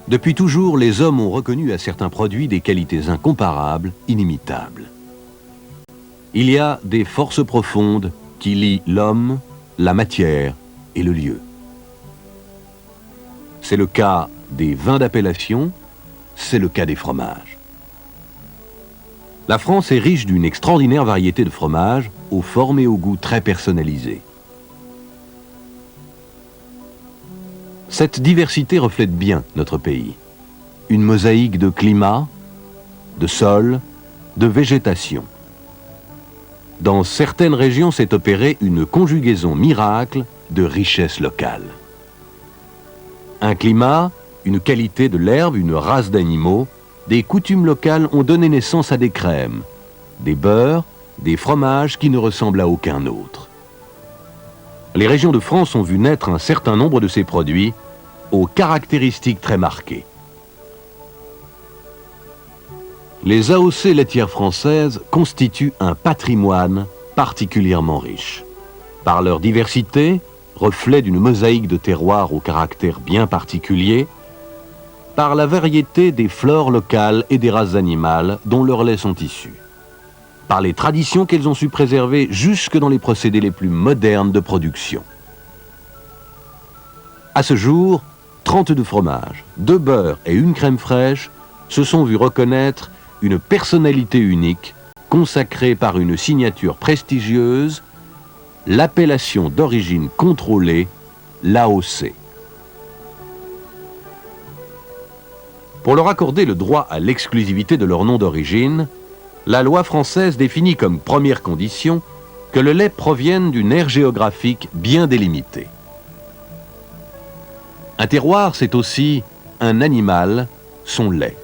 Depuis toujours, les hommes ont reconnu à certains produits des qualités incomparables, inimitables. Il y a des forces profondes qui lient l'homme, la matière et le lieu. C'est le cas des vins d'appellation, c'est le cas des fromages. La France est riche d'une extraordinaire variété de fromages, aux formes et aux goûts très personnalisés. Cette diversité reflète bien notre pays. Une mosaïque de climat, de sol, de végétation. Dans certaines régions s'est opérée une conjugaison miracle de richesses locales. Un climat, une qualité de l'herbe, une race d'animaux, des coutumes locales ont donné naissance à des crèmes, des beurres, des fromages qui ne ressemblent à aucun autre. Les régions de France ont vu naître un certain nombre de ces produits aux caractéristiques très marquées. Les AOC laitières françaises constituent un patrimoine particulièrement riche. Par leur diversité, reflet d'une mosaïque de terroirs au caractère bien particulier, par la variété des flores locales et des races animales dont leurs laits sont issus, par les traditions qu'elles ont su préserver jusque dans les procédés les plus modernes de production. À ce jour, 32 fromages, 2 beurres et une crème fraîche se sont vus reconnaître une personnalité unique, consacrée par une signature prestigieuse, l'appellation d'origine contrôlée, l'AOC. Pour leur accorder le droit à l'exclusivité de leur nom d'origine, la loi française définit comme première condition que le lait provienne d'une aire géographique bien délimitée. Un terroir, c'est aussi un animal, son lait.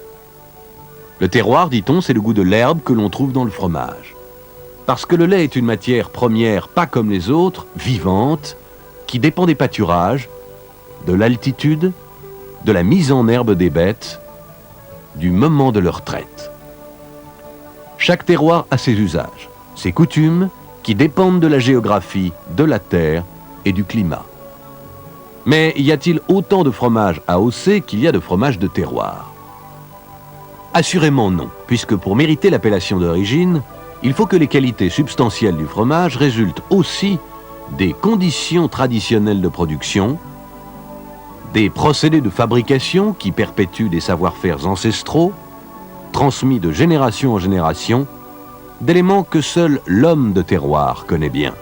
Le terroir, dit-on, c'est le goût de l'herbe que l'on trouve dans le fromage. Parce que le lait est une matière première, pas comme les autres, vivante, qui dépend des pâturages, de l'altitude, de la mise en herbe des bêtes, du moment de leur traite. Chaque terroir a ses usages, ses coutumes, qui dépendent de la géographie, de la terre et du climat. Mais y a-t-il autant de fromages AOC qu'il y a de fromages de terroir? Assurément non, puisque pour mériter l'appellation d'origine, il faut que les qualités substantielles du fromage résultent aussi des conditions traditionnelles de production, des procédés de fabrication qui perpétuent des savoir-faire ancestraux, transmis de génération en génération, d'éléments que seul l'homme de terroir connaît bien.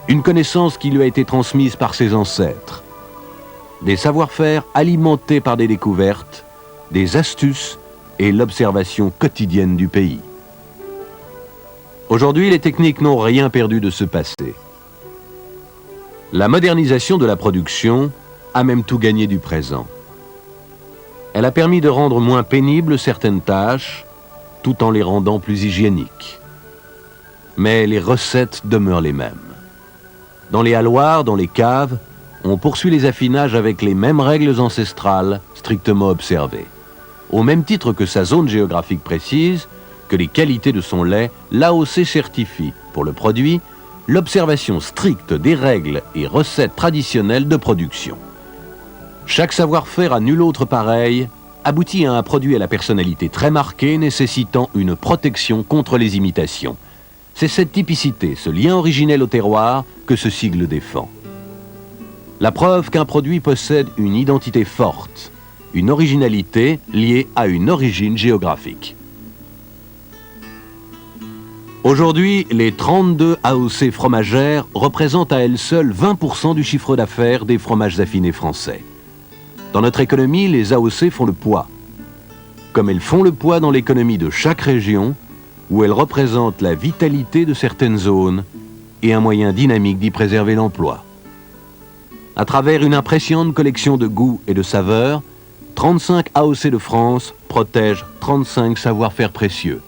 Une connaissance qui lui a été transmise par ses ancêtres, des savoir-faire alimentés par des découvertes, des astuces et l'observation quotidienne du pays. Aujourd'hui, les techniques n'ont rien perdu de ce passé. La modernisation de la production a même tout gagné du présent. Elle a permis de rendre moins pénibles certaines tâches, tout en les rendant plus hygiéniques. Mais les recettes demeurent les mêmes. Dans les halloirs, dans les caves, on poursuit les affinages avec les mêmes règles ancestrales strictement observées. Au même titre que sa zone géographique précise, que les qualités de son lait, l'AOC certifie, pour le produit, l'observation stricte des règles et recettes traditionnelles de production. Chaque savoir-faire à nul autre pareil aboutit à un produit à la personnalité très marquée, nécessitant une protection contre les imitations. C'est cette typicité, ce lien originel au terroir, que ce sigle défend. La preuve qu'un produit possède une identité forte, une originalité liée à une origine géographique. Aujourd'hui, les 32 AOC fromagères représentent à elles seules 20% du chiffre d'affaires des fromages affinés français. Dans notre économie, les AOC font le poids. Comme elles font le poids dans l'économie de chaque région, où elles représentent la vitalité de certaines zones et un moyen dynamique d'y préserver l'emploi. À travers une impressionnante collection de goûts et de saveurs, 35 AOC de France protègent 35 savoir-faire précieux.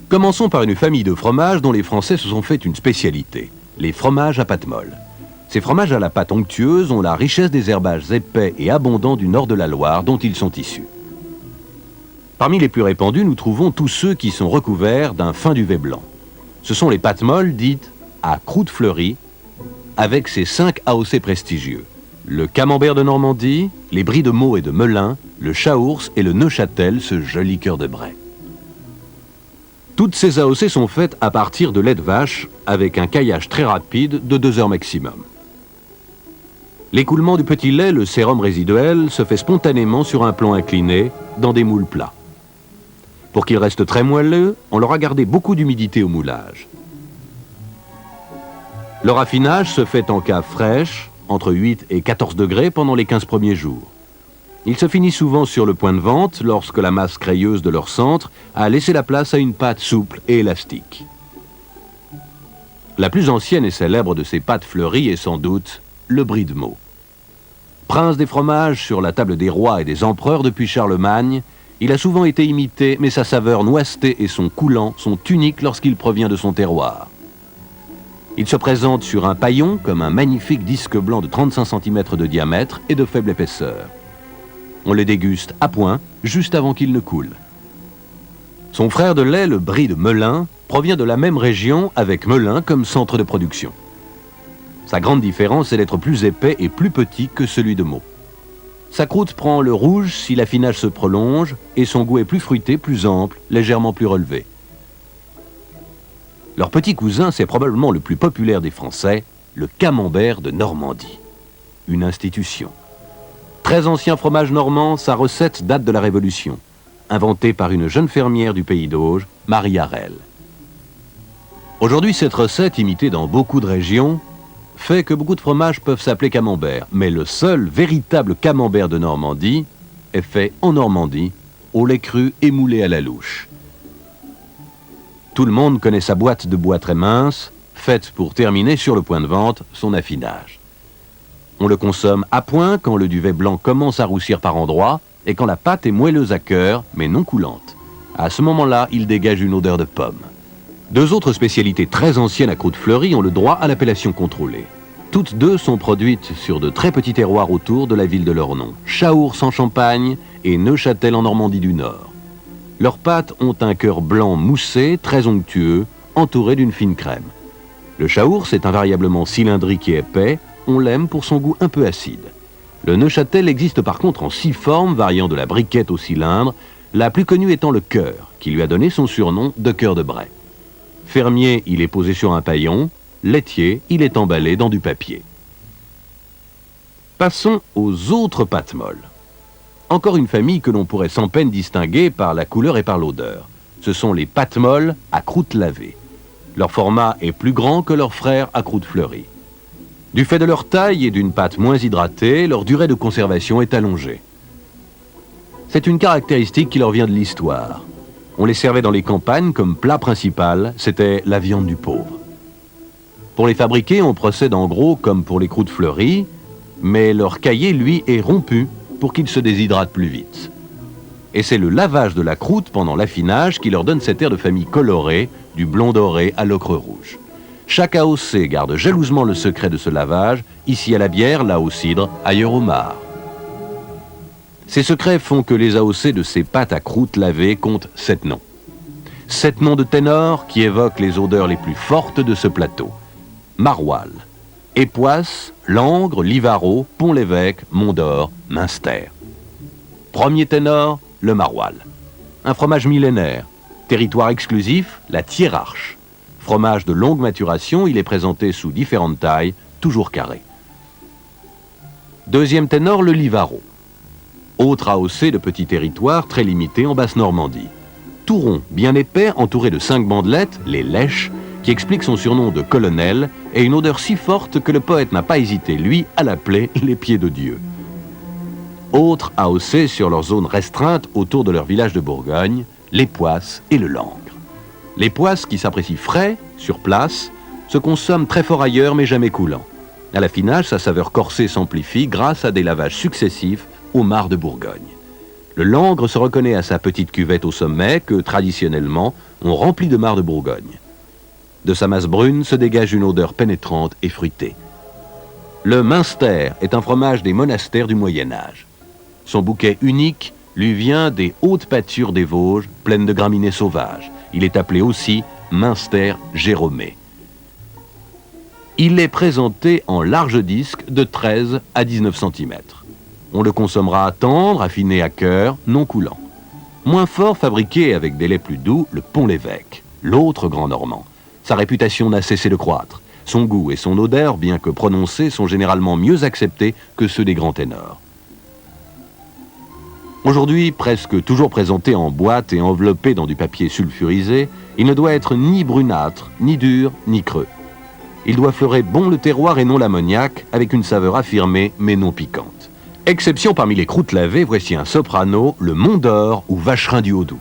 Commençons par une famille de fromages dont les Français se sont fait une spécialité, les fromages à pâte molle. Ces fromages à la pâte onctueuse ont la richesse des herbages épais et abondants du nord de la Loire dont ils sont issus. Parmi les plus répandus, nous trouvons tous ceux qui sont recouverts d'un fin duvet blanc. Ce sont les pâtes molles dites à croûte fleurie, avec ses 5 AOC prestigieux. Le camembert de Normandie, les brie de Meaux et de Melun, le chaours et le Neuchâtel, ce joli cœur de Bray. Toutes ces AOC sont faites à partir de lait de vache, avec un caillage très rapide de 2 heures maximum. L'écoulement du petit lait, le sérum résiduel, se fait spontanément sur un plan incliné, dans des moules plats. Pour qu'il reste très moelleux, on leur a gardé beaucoup d'humidité au moulage. Le raffinage se fait en cave fraîche, entre 8 et 14 degrés pendant les 15 premiers jours. Il se finit souvent sur le point de vente lorsque la masse crayeuse de leur centre a laissé la place à une pâte souple et élastique. La plus ancienne et célèbre de ces pâtes fleuries est sans doute le brie de Meaux. Prince des fromages sur la table des rois et des empereurs depuis Charlemagne, il a souvent été imité, mais sa saveur noisetée et son coulant sont uniques lorsqu'il provient de son terroir. Il se présente sur un paillon comme un magnifique disque blanc de 35 cm de diamètre et de faible épaisseur. On les déguste à point, juste avant qu'il ne coule. Son frère de lait, le brie de Melun, provient de la même région avec Melun comme centre de production. Sa grande différence est d'être plus épais et plus petit que celui de Meaux. Sa croûte prend le rouge si l'affinage se prolonge et son goût est plus fruité, plus ample, légèrement plus relevé. Leur petit cousin, c'est probablement le plus populaire des Français, le camembert de Normandie. Une institution. Très ancien fromage normand, sa recette date de la Révolution, inventée par une jeune fermière du pays d'Auge, Marie Harel. Aujourd'hui, cette recette, imitée dans beaucoup de régions, fait que beaucoup de fromages peuvent s'appeler camembert, mais le seul véritable camembert de Normandie est fait en Normandie, au lait cru émoulé à la louche. Tout le monde connaît sa boîte de bois très mince, faite pour terminer sur le point de vente son affinage. On le consomme à point quand le duvet blanc commence à roussir par endroits et quand la pâte est moelleuse à cœur, mais non coulante. À ce moment-là, il dégage une odeur de pomme. 2 autres spécialités très anciennes à croûte fleurie ont le droit à l'appellation contrôlée. Toutes 2 sont produites sur de très petits terroirs autour de la ville de leur nom, Chaours en Champagne et Neuchâtel en Normandie du Nord. Leurs pâtes ont un cœur blanc moussé, très onctueux, entouré d'une fine crème. Le chaours est invariablement cylindrique et épais, on l'aime pour son goût un peu acide. Le Neuchâtel existe par contre en 6 formes, variant de la briquette au cylindre, la plus connue étant le cœur, qui lui a donné son surnom de cœur de Bray. Fermier, il est posé sur un paillon, laitier, il est emballé dans du papier. Passons aux autres pâtes molles. Encore une famille que l'on pourrait sans peine distinguer par la couleur et par l'odeur. Ce sont les pâtes molles à croûte lavée. Leur format est plus grand que leurs frères à croûte fleurie. Du fait de leur taille et d'une pâte moins hydratée, leur durée de conservation est allongée. C'est une caractéristique qui leur vient de l'histoire. On les servait dans les campagnes comme plat principal, c'était la viande du pauvre. Pour les fabriquer, on procède en gros comme pour les croûtes fleuries, mais leur caillé, lui, est rompu pour qu'ils se déshydratent plus vite. Et c'est le lavage de la croûte pendant l'affinage qui leur donne cet air de famille coloré, du blond doré à l'ocre rouge. Chaque AOC garde jalousement le secret de ce lavage, ici à la bière, là au cidre, ailleurs au marc. Ces secrets font que les AOC de ces pâtes à croûte lavées comptent 7 noms. 7 noms de ténors qui évoquent les odeurs les plus fortes de ce plateau. Maroilles, Époisse, Langres, Livarot, Pont-l'Évêque, Mont-d'Or, Münster. Premier ténor, le maroilles. Un fromage millénaire. Territoire exclusif, la Thiérache. Fromage de longue maturation, il est présenté sous différentes tailles, toujours carré. Deuxième ténor, le Livarot. Autre AOC de petit territoire, très limité en Basse-Normandie. Tout rond, bien épais, entouré de 5 bandelettes, les lèches, qui explique son surnom de colonel, et une odeur si forte que le poète n'a pas hésité, lui, à l'appeler les pieds de Dieu. Autres AOC sur leur zone restreinte autour de leur village de Bourgogne, l'Époisse et le Langres. L'Époisse, qui s'apprécie frais, sur place, se consomme très fort ailleurs mais jamais coulant. À l'affinage, sa saveur corsée s'amplifie grâce à des lavages successifs au marc de Bourgogne. Le Langres se reconnaît à sa petite cuvette au sommet que, traditionnellement, on remplit de marc de Bourgogne. De sa masse brune se dégage une odeur pénétrante et fruitée. Le Münster est un fromage des monastères du Moyen-Âge. Son bouquet unique lui vient des hautes pâtures des Vosges, pleines de graminées sauvages. Il est appelé aussi Münster Jérômé. Il est présenté en large disque de 13 à 19 cm. On le consommera tendre, affiné à cœur, non coulant. Moins fort, fabriqué avec des laits plus doux, le Pont-l'Évêque, l'autre grand normand. Sa réputation n'a cessé de croître. Son goût et son odeur, bien que prononcés, sont généralement mieux acceptés que ceux des grands ténors. Aujourd'hui, presque toujours présenté en boîte et enveloppé dans du papier sulfurisé, il ne doit être ni brunâtre, ni dur, ni creux. Il doit fleurer bon le terroir et non l'ammoniac, avec une saveur affirmée mais non piquante. Exception parmi les croûtes lavées, voici un soprano, le Mont d'Or ou Vacherin du Haut-Doubs.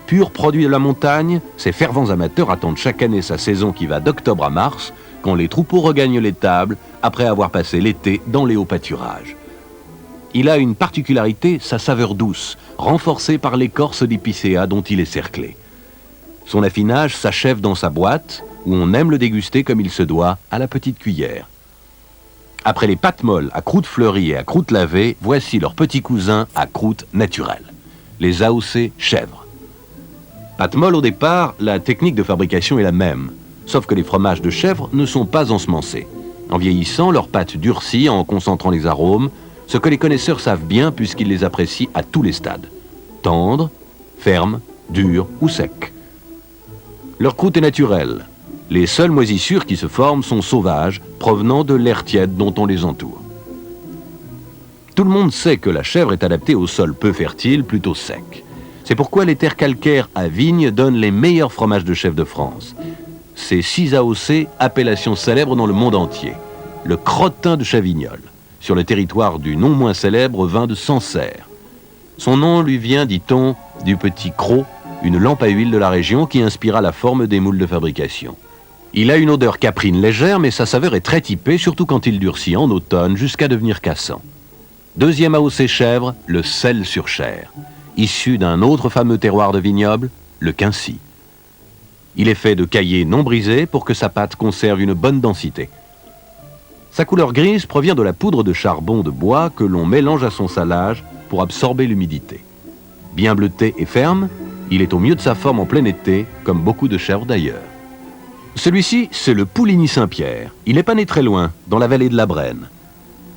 Pur produit de la montagne, ces fervents amateurs attendent chaque année sa saison qui va d'octobre à mars, quand les troupeaux regagnent les tables après avoir passé l'été dans les hauts pâturages. Il a une particularité, sa saveur douce, renforcée par l'écorce d'épicéa dont il est cerclé. Son affinage s'achève dans sa boîte, où on aime le déguster comme il se doit, à la petite cuillère. Après les pâtes molles à croûte fleurie et à croûte lavée, voici leurs petits cousins à croûte naturelle, les AOC chèvres. Pâtes molles au départ, la technique de fabrication est la même, sauf que les fromages de chèvre ne sont pas ensemencés. En vieillissant, leurs pâtes durcissent en concentrant les arômes, ce que les connaisseurs savent bien puisqu'ils les apprécient à tous les stades. Tendres, fermes, dures ou secs. Leur croûte est naturelle. Les seules moisissures qui se forment sont sauvages, provenant de l'air tiède dont on les entoure. Tout le monde sait que la chèvre est adaptée aux sols peu fertiles, plutôt secs. C'est pourquoi les terres calcaires à vignes donnent les meilleurs fromages de chèvre de France. Ces 6 AOC, appellation célèbre dans le monde entier. Le crottin de Chavignol, sur le territoire du non moins célèbre vin de Sancerre. Son nom lui vient, dit-on, du petit croc, une lampe à huile de la région qui inspira la forme des moules de fabrication. Il a une odeur caprine légère, mais sa saveur est très typée, surtout quand il durcit en automne jusqu'à devenir cassant. Deuxième AOC chèvre, le sel sur chair, issu d'un autre fameux terroir de vignoble, le Quincy. Il est fait de caillé non brisé pour que sa pâte conserve une bonne densité. Sa couleur grise provient de la poudre de charbon de bois que l'on mélange à son salage pour absorber l'humidité. Bien bleuté et ferme, il est au mieux de sa forme en plein été, comme beaucoup de chèvres d'ailleurs. Celui-ci, c'est le Pouligny-Saint-Pierre. Il n'est pas né très loin, dans la vallée de la Brenne.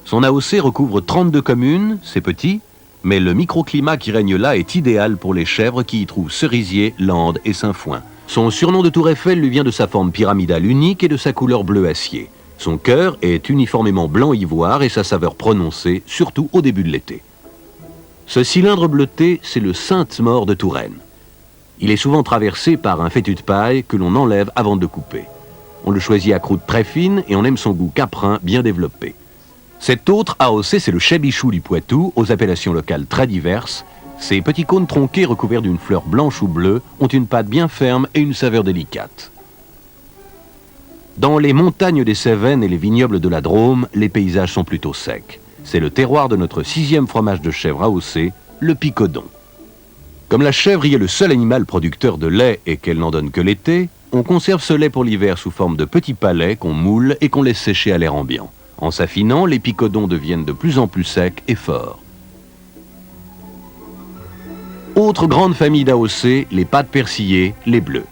Son AOC recouvre 32 communes, c'est petit, mais le microclimat qui règne là est idéal pour les chèvres qui y trouvent cerisier, landes et sainfoin. Son surnom de Tour Eiffel lui vient de sa forme pyramidale unique et de sa couleur bleu acier. Son cœur est uniformément blanc ivoire et sa saveur prononcée, surtout au début de l'été. Ce cylindre bleuté, c'est le Sainte-Maure de Touraine. Il est souvent traversé par un fétu de paille que l'on enlève avant de couper. On le choisit à croûte très fine et on aime son goût caprin bien développé. Cet autre AOC, c'est le Chabichou du Poitou, aux appellations locales très diverses. Ces petits cônes tronqués recouverts d'une fleur blanche ou bleue ont une pâte bien ferme et une saveur délicate. Dans les montagnes des Cévennes et les vignobles de la Drôme, les paysages sont plutôt secs. C'est le terroir de notre 6e fromage de chèvre AOC, le Picodon. Comme la chèvre y est le seul animal producteur de lait et qu'elle n'en donne que l'été, on conserve ce lait pour l'hiver sous forme de petits palets qu'on moule et qu'on laisse sécher à l'air ambiant. En s'affinant, les picodons deviennent de plus en plus secs et forts. Autre grande famille d'AOC, les pâtes persillées, les bleus.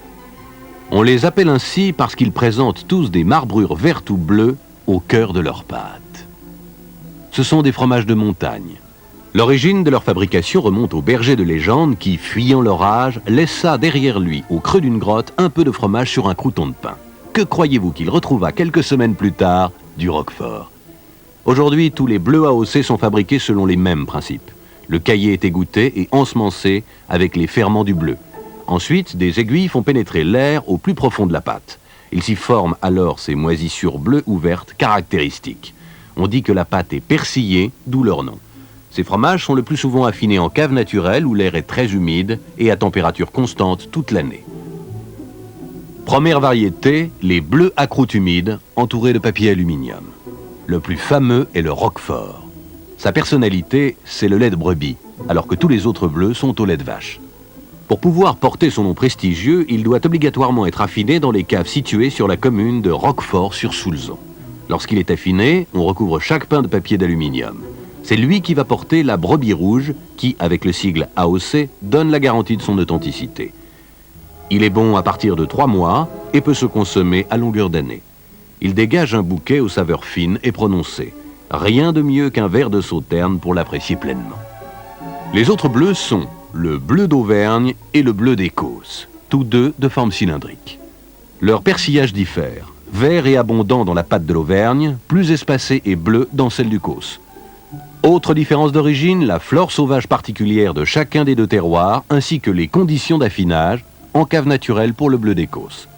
On les appelle ainsi parce qu'ils présentent tous des marbrures vertes ou bleues au cœur de leurs pâtes. Ce sont des fromages de montagne. L'origine de leur fabrication remonte au berger de légende qui, fuyant l'orage, laissa derrière lui, au creux d'une grotte, un peu de fromage sur un crouton de pain. Que croyez-vous qu'il retrouva quelques semaines plus tard? Du roquefort. Aujourd'hui, tous les bleus AOC sont fabriqués selon les mêmes principes. Le caillé est égoutté et ensemencé avec les ferments du bleu. Ensuite, des aiguilles font pénétrer l'air au plus profond de la pâte. Il s'y forme alors ces moisissures bleues ou vertes caractéristiques. On dit que la pâte est persillée, d'où leur nom. Ces fromages sont le plus souvent affinés en cave naturelle où l'air est très humide et à température constante toute l'année. Première variété, les bleus à croûte humide, entourés de papier aluminium. Le plus fameux est le roquefort. Sa personnalité, c'est le lait de brebis, alors que tous les autres bleus sont au lait de vache. Pour pouvoir porter son nom prestigieux, il doit obligatoirement être affiné dans les caves situées sur la commune de Roquefort-sur-Soulzon. Lorsqu'il est affiné, on recouvre chaque pain de papier d'aluminium. C'est lui qui va porter la brebis rouge, qui, avec le sigle AOC, donne la garantie de son authenticité. Il est bon à partir de 3 mois et peut se consommer à longueur d'année. Il dégage un bouquet aux saveurs fines et prononcées. Rien de mieux qu'un verre de Sauterne pour l'apprécier pleinement. Les autres bleus sont le bleu d'Auvergne et le bleu d'Écosse, tous deux de forme cylindrique. Leur persillage diffère, vert et abondant dans la pâte de l'Auvergne, plus espacé et bleu dans celle du Causse. Autre différence d'origine, la flore sauvage particulière de chacun des deux terroirs, ainsi que les conditions d'affinage en cave naturelle pour le bleu d'Écosse.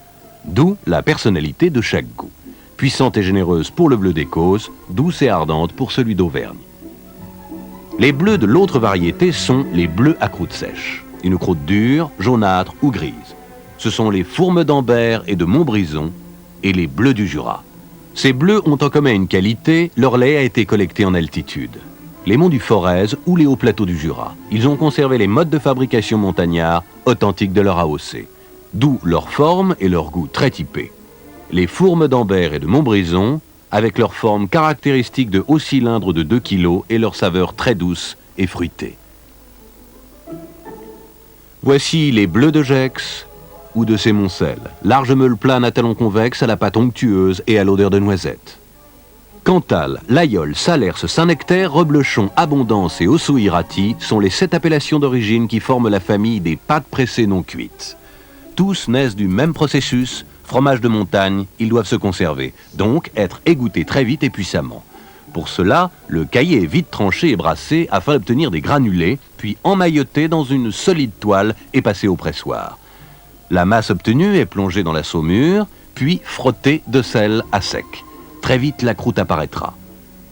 D'où la personnalité de chaque goût. Puissante et généreuse pour le bleu d'Écosse, douce et ardente pour celui d'Auvergne. Les bleus de l'autre variété sont les bleus à croûte sèche. Une croûte dure, jaunâtre ou grise. Ce sont les fourmes d'Ambert et de Montbrison et les bleus du Jura. Ces bleus ont en commun une qualité, leur lait a été collecté en altitude. Les monts du Forez ou les hauts plateaux du Jura. Ils ont conservé les modes de fabrication montagnards authentiques de leur AOC. D'où leur forme et leur goût très typés. Les fourmes d'Ambert et de Montbrison, avec leur forme caractéristique de haut cylindre de 2 kg et leur saveur très douce et fruitée. Voici les bleus de Gex ou de Sémoncel, large meule plane à talons convexes à la pâte onctueuse et à l'odeur de noisette. Cantal, Laïol, Salers, Saint-Nectaire, Reblochon, Abondance et Ossau-Iraty sont les 7 appellations d'origine qui forment la famille des pâtes pressées non cuites. Tous naissent du même processus, fromage de montagne, ils doivent se conserver, donc être égouttés très vite et puissamment. Pour cela, le caillé est vite tranché et brassé afin d'obtenir des granulés, puis emmailloté dans une solide toile et passé au pressoir. La masse obtenue est plongée dans la saumure, puis frottée de sel à sec. Très vite, la croûte apparaîtra.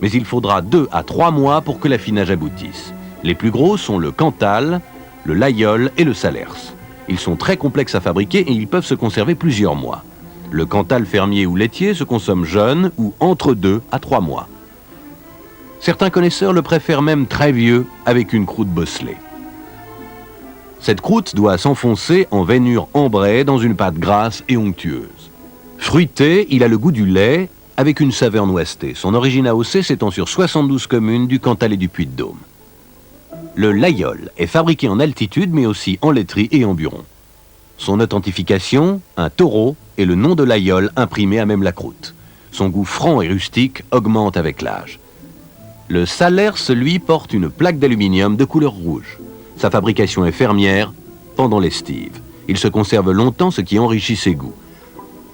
Mais il faudra 2 à 3 mois pour que l'affinage aboutisse. Les plus gros sont le Cantal, le Laïol et le Salers. Ils sont très complexes à fabriquer et ils peuvent se conserver plusieurs mois. Le Cantal fermier ou laitier se consomme jeune ou entre 2 à 3 mois. Certains connaisseurs le préfèrent même très vieux avec une croûte bosselée. Cette croûte doit s'enfoncer en veinure ambrée dans une pâte grasse et onctueuse. Fruité, il a le goût du lait avec une saveur noisette. Son origine AOC s'étend sur 72 communes du Cantal et du Puy-de-Dôme. Le Laïol est fabriqué en altitude mais aussi en laiterie et en buron. Son authentification, un taureau et le nom de Laïol imprimé à même la croûte. Son goût franc et rustique augmente avec l'âge. Le Salers, lui, porte une plaque d'aluminium de couleur rouge. Sa fabrication est fermière pendant l'estive. Il se conserve longtemps, ce qui enrichit ses goûts.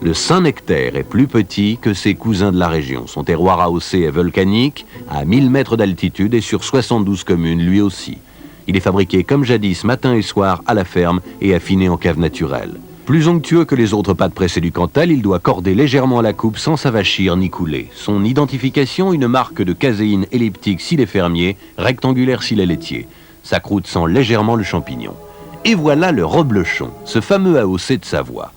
Le Saint-Nectaire est plus petit que ses cousins de la région. Son terroir AOC est volcanique, à 1000 mètres d'altitude et sur 72 communes lui aussi. Il est fabriqué comme jadis matin et soir à la ferme et affiné en cave naturelle. Plus onctueux que les autres pâtes pressées du Cantal, il doit corder légèrement à la coupe sans s'avachir ni couler. Son identification, une marque de caséine elliptique s'il est fermier, rectangulaire s'il est laitier. Sa croûte sent légèrement le champignon. Et voilà le Reblochon, ce fameux AOC de Savoie.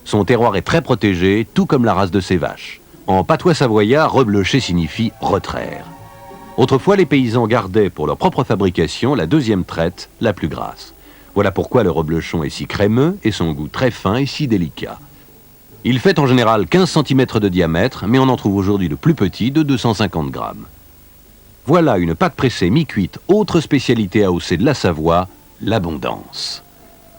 Son terroir est très protégé, tout comme la race de ses vaches. En patois savoyard, reblocher signifie retraire. Autrefois, les paysans gardaient pour leur propre fabrication la deuxième traite, la plus grasse. Voilà pourquoi le reblochon est si crémeux et son goût très fin et si délicat. Il fait en général 15 cm de diamètre, mais on en trouve aujourd'hui de plus petits, de 250 grammes. Voilà une pâte pressée mi-cuite, autre spécialité AOC de la Savoie, l'abondance.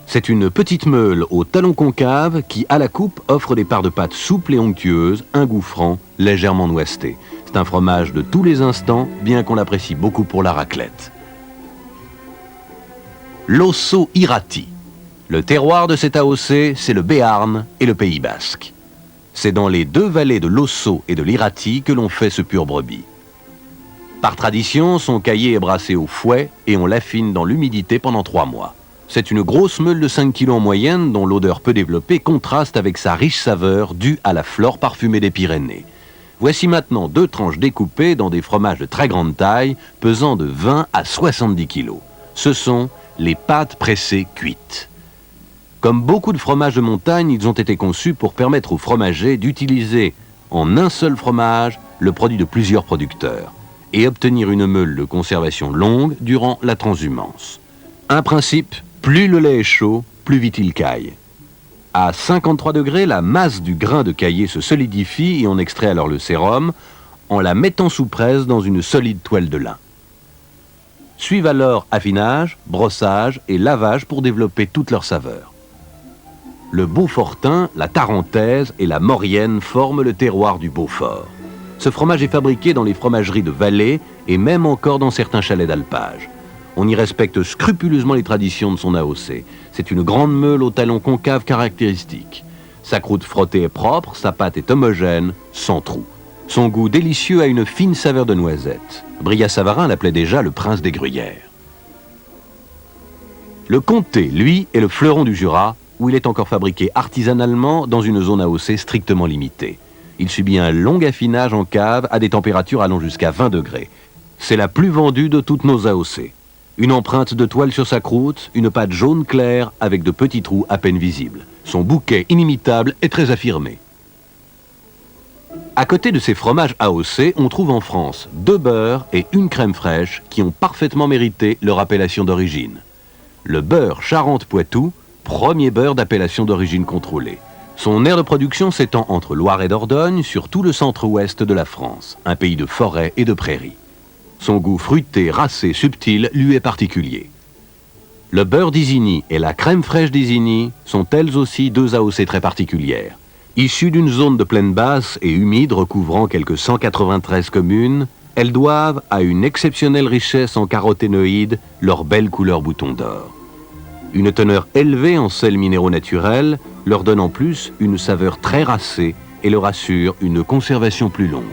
C'est une petite meule au talon concave qui, à la coupe, offre des parts de pâte souples et onctueuses, un goût franc, légèrement noisette. C'est un fromage de tous les instants, bien qu'on l'apprécie beaucoup pour la raclette. L'Ossau-Iraty. Le terroir de cet AOC, c'est le Béarn et le Pays Basque. C'est dans les 2 vallées de l'Ossau et de l'Iraty que l'on fait ce pur brebis. Par tradition, son caillé est brassé au fouet et on l'affine dans l'humidité pendant 3 mois. C'est une grosse meule de 5 kg en moyenne dont l'odeur peu développée contraste avec sa riche saveur due à la flore parfumée des Pyrénées. Voici maintenant 2 tranches découpées dans des fromages de très grande taille, pesant de 20 à 70 kg. Ce sont les pâtes pressées cuites. Comme beaucoup de fromages de montagne, ils ont été conçus pour permettre aux fromagers d'utiliser en un seul fromage le produit de plusieurs producteurs et obtenir une meule de conservation longue durant la transhumance. Un principe, plus le lait est chaud, plus vite il caille. À 53 degrés, la masse du grain de caillé se solidifie et on extrait alors le sérum en la mettant sous presse dans une solide toile de lin. Suivent alors affinage, brossage et lavage pour développer toute leur saveur. le Beaufortain, la Tarentaise et la Maurienne forment le terroir du Beaufort. Ce fromage est fabriqué dans les fromageries de Valais et même encore dans certains chalets d'alpage. On y respecte scrupuleusement les traditions de son AOC. C'est une grande meule au talon concave caractéristique. Sa croûte frottée est propre, sa pâte est homogène, sans trou. Son goût délicieux a une fine saveur de noisette. Brillat-Savarin l'appelait déjà le prince des gruyères. Le comté, lui, est le fleuron du Jura, où il est encore fabriqué artisanalement dans une zone AOC strictement limitée. Il subit un long affinage en cave à des températures allant jusqu'à 20 degrés. C'est la plus vendue de toutes nos AOC. Une empreinte de toile sur sa croûte, une pâte jaune claire avec de petits trous à peine visibles. Son bouquet inimitable est très affirmé. À côté de ces fromages AOC, on trouve en France 2 beurres et une crème fraîche qui ont parfaitement mérité leur appellation d'origine. Le beurre Charente-Poitou, premier beurre d'appellation d'origine contrôlée. Son aire de production s'étend entre Loire et Dordogne sur tout le centre-ouest de la France, un pays de forêts et de prairies. Son goût fruité, racé, subtil lui est particulier. Le beurre d'Isigny et la crème fraîche d'Isigny sont elles aussi 2 AOC très particulières. Issues d'une zone de plaine basse et humide recouvrant quelques 193 communes, elles doivent à une exceptionnelle richesse en caroténoïdes leur belle couleur bouton d'or. Une teneur élevée en sels minéraux naturels leur donne en plus une saveur très racée et leur assure une conservation plus longue.